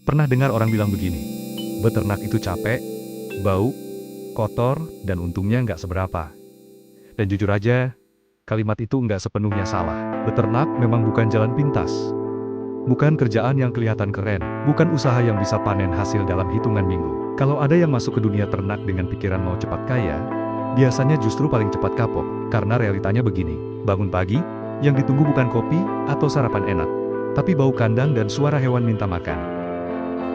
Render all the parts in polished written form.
Pernah dengar orang bilang begini, beternak itu capek, bau, kotor, dan untungnya nggak seberapa. Dan jujur aja, kalimat itu nggak sepenuhnya salah. Beternak memang bukan jalan pintas. Bukan kerjaan yang kelihatan keren, bukan usaha yang bisa panen hasil dalam hitungan minggu. Kalau ada yang masuk ke dunia ternak dengan pikiran mau cepat kaya, biasanya justru paling cepat kapok, karena realitanya begini. Bangun pagi, yang ditunggu bukan kopi atau sarapan enak, tapi bau kandang dan suara hewan minta makan.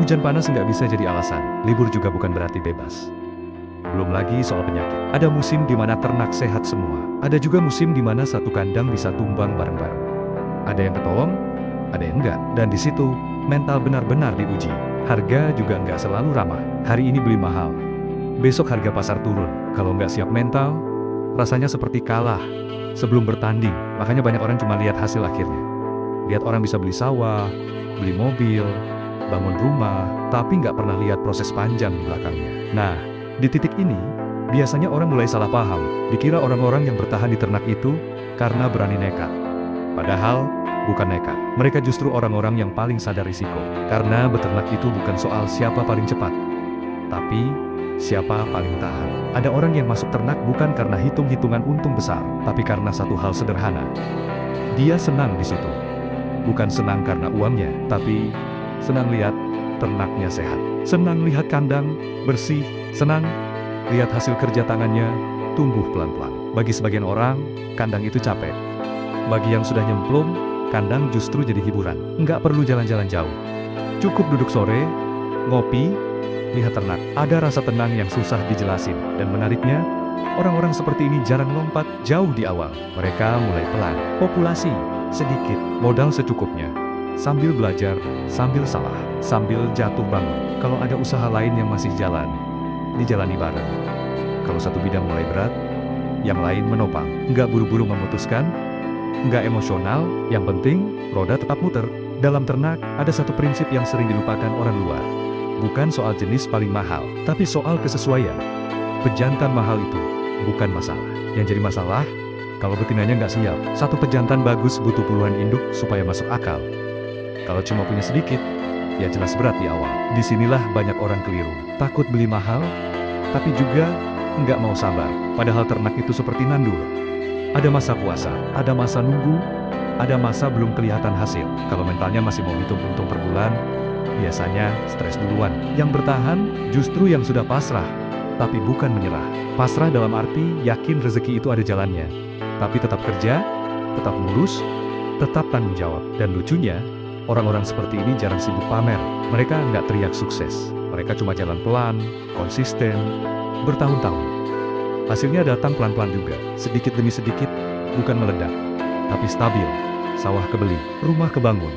Hujan panas nggak bisa jadi alasan, libur juga bukan berarti bebas. Belum lagi soal penyakit. Ada musim di mana ternak sehat semua. Ada juga musim di mana satu kandang bisa tumbang bareng-bareng. Ada yang ketolong, ada yang enggak. Dan di situ, mental benar-benar diuji. Harga juga nggak selalu ramah. Hari ini beli mahal, besok harga pasar turun. Kalau nggak siap mental, rasanya seperti kalah sebelum bertanding. Makanya banyak orang cuma lihat hasil akhirnya. Lihat orang bisa beli sawah, beli mobil, bangun rumah, tapi nggak pernah lihat proses panjang di belakangnya. Nah, di titik ini, biasanya orang mulai salah paham. Dikira orang-orang yang bertahan di ternak itu karena berani nekat. Padahal, bukan nekat. Mereka justru orang-orang yang paling sadar risiko. Karena beternak itu bukan soal siapa paling cepat, tapi siapa paling tahan. Ada orang yang masuk ternak bukan karena hitung-hitungan untung besar, tapi karena satu hal sederhana. Dia senang di situ. Bukan senang karena uangnya, tapi senang lihat ternaknya sehat. Senang lihat kandang bersih, senang lihat hasil kerja tangannya tumbuh pelan-pelan. Bagi sebagian orang, kandang itu capek. Bagi yang sudah nyemplung, kandang justru jadi hiburan. Nggak perlu jalan-jalan jauh. Cukup duduk sore, ngopi, lihat ternak. Ada rasa tenang yang susah dijelasin. Dan menariknya, orang-orang seperti ini jarang lompat jauh di awal. Mereka mulai pelan. Populasi sedikit, modal secukupnya. Sambil belajar, sambil salah, sambil jatuh bangun. Kalau ada usaha lain yang masih jalan, dijalani bareng. Kalau satu bidang mulai berat, yang lain menopang. Nggak buru-buru memutuskan, nggak emosional, yang penting, roda tetap muter. Dalam ternak, ada satu prinsip yang sering dilupakan orang luar. Bukan soal jenis paling mahal, tapi soal kesesuaian. Pejantan mahal itu bukan masalah. Yang jadi masalah, kalau betinanya nggak siap. Satu pejantan bagus butuh puluhan induk supaya masuk akal. Kalau cuma punya sedikit, ya jelas berat di awal. Disinilah banyak orang keliru. Takut beli mahal, tapi juga nggak mau sabar. Padahal ternak itu seperti nandur. Ada masa puasa, ada masa nunggu, ada masa belum kelihatan hasil. Kalau mentalnya masih mau hitung untung per bulan, biasanya stres duluan. Yang bertahan, justru yang sudah pasrah. Tapi bukan menyerah. Pasrah dalam arti yakin rezeki itu ada jalannya. Tapi tetap kerja, tetap ngurus, tetap tanggung jawab. Dan lucunya, orang-orang seperti ini jarang sibuk pamer. Mereka nggak teriak sukses. Mereka cuma jalan pelan, konsisten, bertahun-tahun. Hasilnya datang pelan-pelan juga. Sedikit demi sedikit, bukan meledak, tapi stabil. Sawah kebeli, rumah kebangun,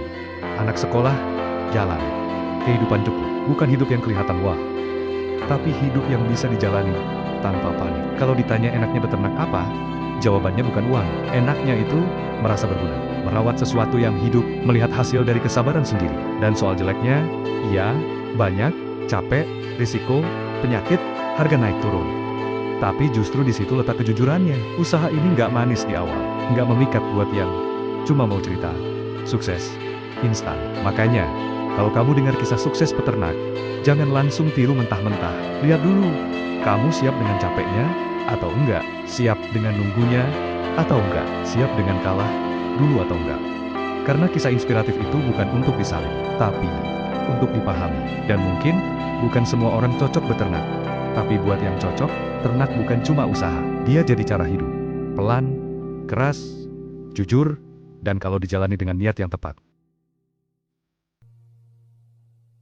anak sekolah, jalan. Kehidupan cukup. Bukan hidup yang kelihatan wah, tapi hidup yang bisa dijalani tanpa panik. Kalau ditanya enaknya beternak apa? Jawabannya bukan uang. Enaknya itu merasa berguna. Merawat sesuatu yang hidup, melihat hasil dari kesabaran sendiri. Dan soal jeleknya, iya, banyak, capek, risiko, penyakit, harga naik turun. Tapi justru di situ letak kejujurannya. Usaha ini nggak manis di awal. Nggak memikat buat yang cuma mau cerita sukses instan. Makanya, kalau kamu dengar kisah sukses peternak, jangan langsung tiru mentah-mentah. Lihat dulu, kamu siap dengan capeknya atau enggak? Siap dengan nunggunya atau enggak? Siap dengan kalah dulu atau enggak? Karena kisah inspiratif itu bukan untuk disalin, tapi untuk dipahami. Dan mungkin bukan semua orang cocok beternak. Tapi buat yang cocok, ternak bukan cuma usaha. Dia jadi cara hidup. Pelan, keras, jujur, dan kalau dijalani dengan niat yang tepat.